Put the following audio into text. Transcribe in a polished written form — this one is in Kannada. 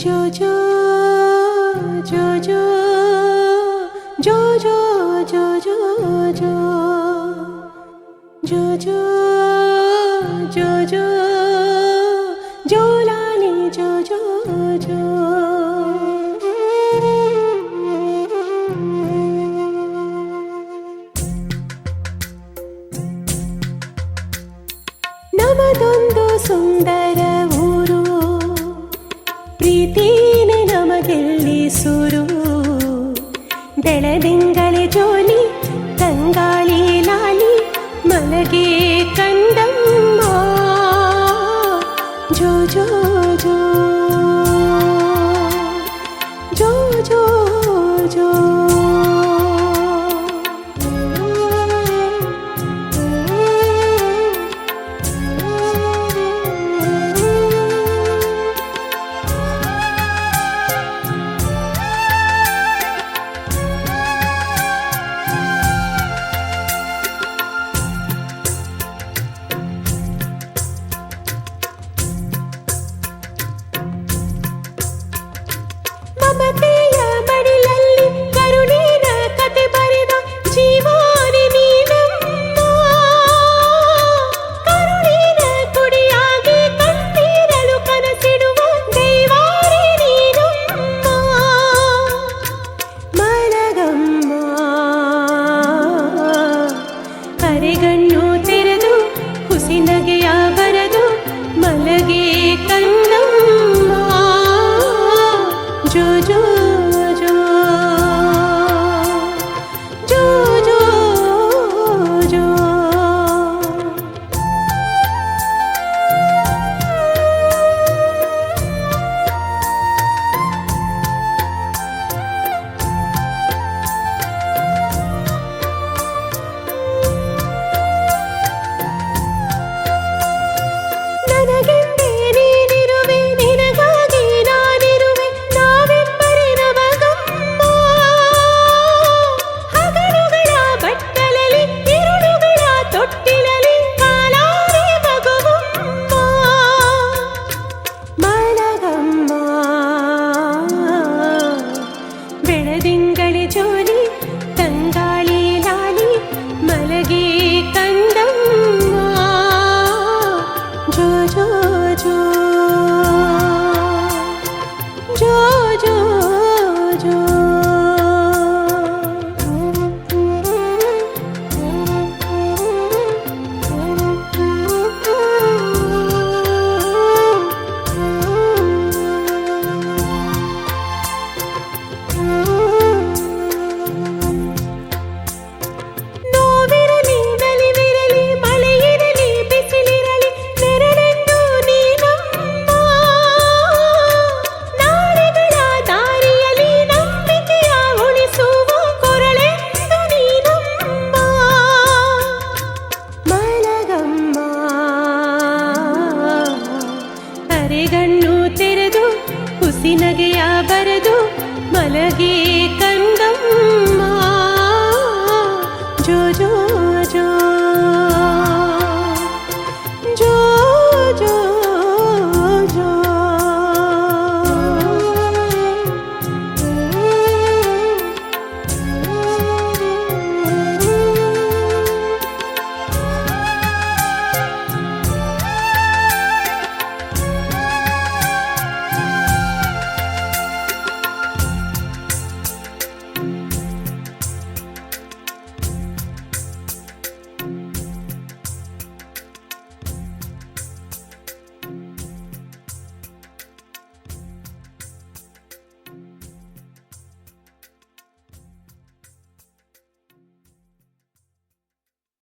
ಜೋ ಜೋ ಜೋ ಜೋ ಜೋ ಜೋ ಜೋ ಜೋ ಜೋ ಜೋ ಜೋ ಜೋ ಜೋ ಜೋ ಲಾಲಿ ಜೋ ಜೋ ಜೋ ನಮದೊಂದು ಸುಂದರ ಊರು ಪ್ರೀತಿನೇ ನಮಗೆಲ್ಲಿ ಸುರು ಬೆಳದಿಂಗಳೆ ಜೋಲಿ ತಂಗಾಳಿ ಲಾಲಿ ಮಲಗೆ ಕಂದಮ್ಮ ಜೋ ಜೋ ಜೋ ಜೋ ಜೋ ಜೋ ಮಮತೆಯ ಮಡಿಲಲ್ಲಿ ಕರುಣಿನ ಕತೆ ಬರೆದ ಜೀವಾನಿ ನೀನಮ್ಮ ಕರುಣಿನ ಕುಡಿಯಾಗಿ ಕಣ್ಣೀರಲು ಕನಸಿಡುವ ದೈವಾರಿ ನೀನಮ್ಮ ಮಲಗಮ್ಮ ಕರೆಗಣ್ಣು ತೆರೆದು ಹುಸಿನಗೆಯ ಬರದು ಮಲಗೆ ಕಂದಮ್ಮ ಜೋ ಜೋ ಜೋ ಜೋ ಜೋ ಜೋ ನನಗೆಂದೇ ನೀನಿರುವೆ ನಿನಗಾಗಿ ನಾನಿರುವೆ ನಾವೆಬ್ಬರೇ ನಮಗಮ್ಮ ಹಗಲುಗಳ ಬಟ್ಟಲಲ್ಲಿ ഇരുಳುಗಳ ತೊಟ್ಟಿಲಲ್ಲಿ ಕಾಲಾರೆ ಮಗುವಮ್ಮ ಮಲಗಮ್ಮ ಬೆಳದಿಂಗಳೆ ಜೋಲಿ ತಂಗಾಳಿ ಲಾಲಿ ಮಲಗೆ ಕಂದಮ್ಮ ಜೋ ಜೋ ಜೋ ಜೋ ಜೋ ಜೋ ನೋವಿರಲಿ ನಲಿವಿರಲಿ ಮಳೆಯಿರಲಿ ಬಿಸಿಲಿರಲಿ ನೆರಳೆಂದು ನೀನಮ್ಮ ನಾಳೆಗಳ ದಾರಿಯಲ್ಲಿ ನಂಬಿಕೆಯ ಉಳಿಸುವ ಕೊರಳೆಂದು ನೀನಮ್ಮ ಮಲಗಮ್ಮ ಅರೆಗಣ್ಣು ತೆರೆದು ಹುಸಿನಗೆ